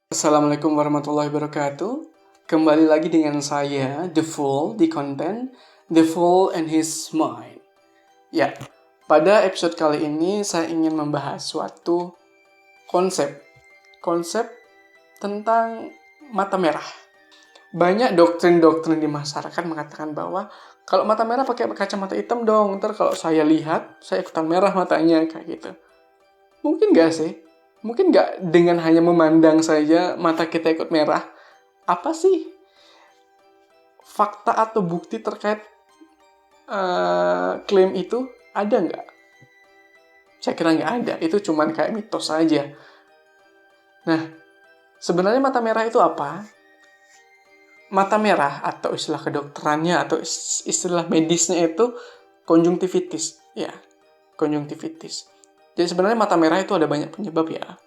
Assalamualaikum warahmatullahi wabarakatuh. Kembali lagi dengan saya, The Fool, di konten The Fool and His Mind. Ya, pada episode kali ini saya ingin membahas suatu konsep. Konsep tentang mata merah. Banyak doktrin-doktrin di masyarakat mengatakan bahwa kalau mata merah pakai kacamata hitam dong. Ntar kalau saya lihat, saya ikutan merah matanya, kayak gitu. Mungkin nggak sih? Mungkin nggak dengan hanya memandang saja mata kita ikut merah. Apa sih fakta atau bukti terkait klaim itu? Ada nggak? Saya kira nggak ada. Itu cuman kayak mitos saja. Nah, sebenarnya mata merah itu apa? Mata merah atau istilah kedokterannya atau istilah medisnya itu konjungtivitis. Ya, konjungtivitis. Jadi sebenarnya mata merah itu ada banyak penyebab ya.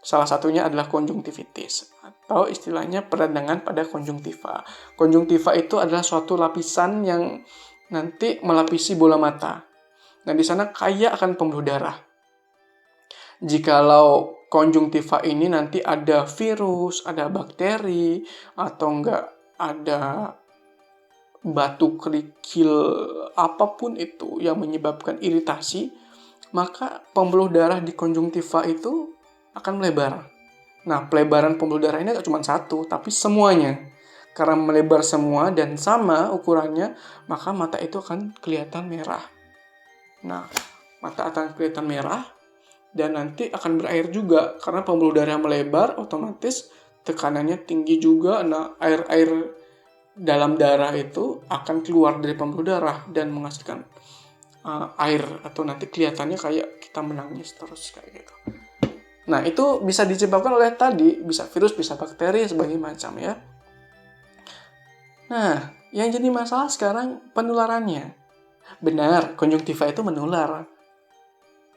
Salah satunya adalah konjungtivitis atau istilahnya peradangan pada konjungtiva. Konjungtiva itu adalah suatu lapisan yang nanti melapisi bola mata. Nah, di sana kaya akan pembuluh darah. Jikalau konjungtiva ini nanti ada virus, ada bakteri, atau enggak ada batu kerikil apapun itu yang menyebabkan iritasi, maka pembuluh darah di konjungtiva itu akan melebar. Nah, pelebaran pembuluh darah ini tidak cuma satu, tapi semuanya. Karena melebar semua dan sama ukurannya, maka mata itu akan kelihatan merah. Nah, mata akan kelihatan merah dan nanti akan berair juga. Karena pembuluh darah melebar, otomatis tekanannya tinggi juga. Nah, air-air dalam darah itu akan keluar dari pembuluh darah dan menghasilkan air. Atau nanti kelihatannya kayak kita menangis terus kayak gitu. Nah, itu bisa disebabkan oleh tadi, bisa virus, bisa bakteri, sebagainya macam ya. Nah, yang jadi masalah sekarang penularannya. Benar, konjungtiva itu menular.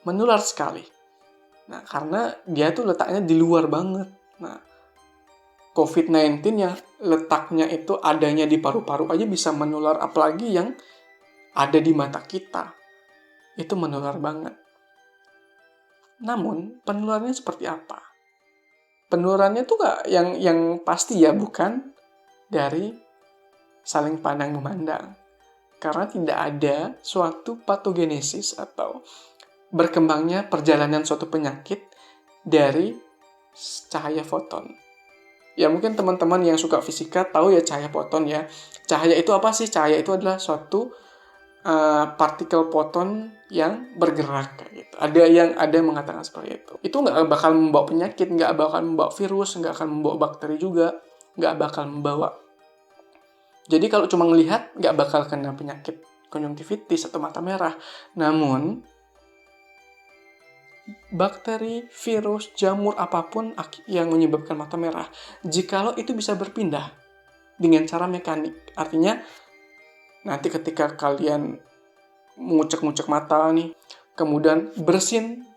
Menular sekali. Nah, karena dia tuh letaknya di luar banget. Nah, COVID-19 yang letaknya itu adanya di paru-paru aja bisa menular, apalagi yang ada di mata kita. Itu menular banget. Namun, penularannya seperti apa? Penularannya tuh gak yang pasti ya, bukan dari saling pandang memandang. Karena tidak ada suatu patogenesis atau berkembangnya perjalanan suatu penyakit dari cahaya foton. Ya mungkin teman-teman yang suka fisika tahu ya cahaya foton ya. Cahaya itu apa sih? Cahaya itu adalah suatu partikel foton yang bergerak kayak gitu. Ada yang mengatakan seperti itu. Itu nggak bakal membawa penyakit, nggak bakal membawa virus, nggak akan membawa bakteri juga, nggak bakal membawa. Jadi kalau cuma ngelihat nggak bakal kena penyakit konjungtivitis atau mata merah. Namun bakteri, virus, jamur apapun yang menyebabkan mata merah, jikalau itu bisa berpindah dengan cara mekanik. Artinya nanti ketika kalian mengucek-ngucek mata nih, kemudian bersin.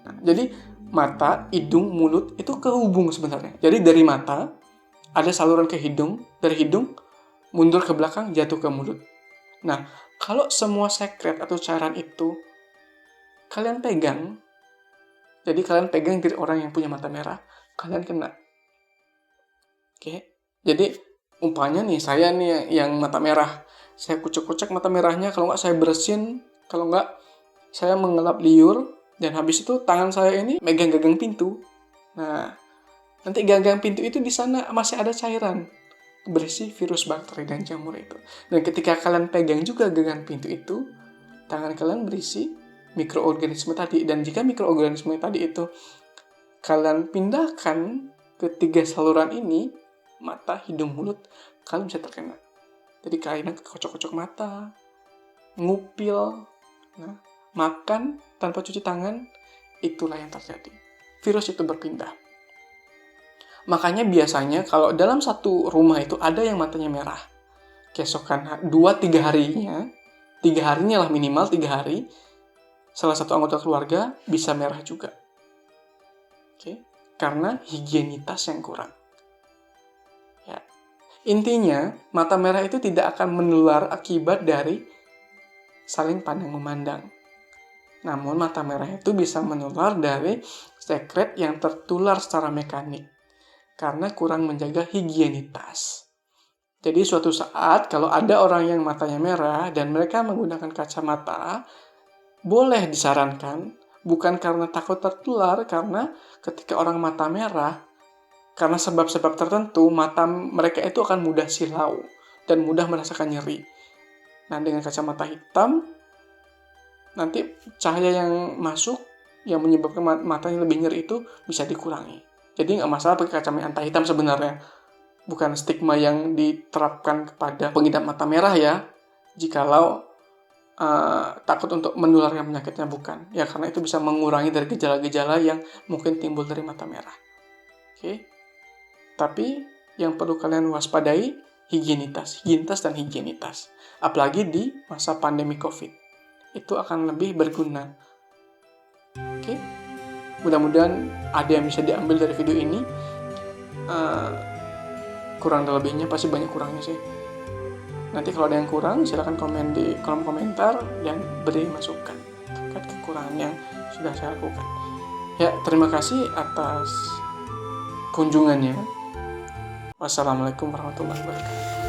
Nah, jadi mata, hidung, mulut itu kehubung sebenarnya. Jadi dari mata ada saluran ke hidung, dari hidung mundur ke belakang jatuh ke mulut. Nah, kalau semua sekret atau cairan itu kalian pegang, jadi kalian pegang diri orang yang punya mata merah, kalian kena. Oke. Jadi umpamanya nih saya nih yang mata merah, saya kucek-kucek mata merahnya, kalau nggak saya bersin, kalau nggak saya mengelap liur, dan habis itu tangan saya ini megang gagang pintu. Nah, nanti gagang pintu itu di sana masih ada cairan berisi virus, bakteri, dan jamur itu. Dan ketika kalian pegang juga gagang pintu itu, tangan kalian berisi mikroorganisme tadi. Dan jika mikroorganisme tadi itu kalian pindahkan ke 3 saluran ini, mata, hidung, mulut, kalian bisa terkena. Jadi kalian kocok-kocok mata, ngupil, makan tanpa cuci tangan, itulah yang terjadi. Virus itu berpindah. Makanya biasanya kalau dalam satu rumah itu ada yang matanya merah, keesokan 2-3 harinya, 3 harinya lah minimal 3 hari, salah satu anggota keluarga bisa merah juga. Oke? Karena higienitas yang kurang. Ya. Intinya, mata merah itu tidak akan menular akibat dari saling pandang memandang. Namun mata merah itu bisa menular dari sekret yang tertular secara mekanik. karena kurang menjaga higienitas. Jadi suatu saat kalau ada orang yang matanya merah dan mereka menggunakan kacamata, boleh disarankan, bukan karena takut tertular, karena ketika orang mata merah, karena sebab-sebab tertentu, mata mereka itu akan mudah silau dan mudah merasakan nyeri. Nah, dengan kacamata hitam, nanti cahaya yang masuk, yang menyebabkan matanya lebih nyeri itu bisa dikurangi. Jadi nggak masalah pakai kacamata hitam sebenarnya. Bukan stigma yang diterapkan kepada pengidap mata merah ya, jikalau takut untuk menularkan penyakitnya, bukan. Ya, karena itu bisa mengurangi dari gejala-gejala yang mungkin timbul dari mata merah. Oke. Tapi yang perlu kalian waspadai, higienitas dan higienitas. Apalagi di masa pandemi COVID. Itu akan lebih berguna. Oke. Mudah-mudahan ada yang bisa diambil dari video ini. Kurang dan lebihnya pasti banyak kurangnya sih. Nanti kalau ada yang kurang, silakan komen di kolom komentar dan beri masukan terkait kekurangan yang sudah saya lakukan. Ya, terima kasih atas kunjungannya. Wassalamualaikum warahmatullahi wabarakatuh.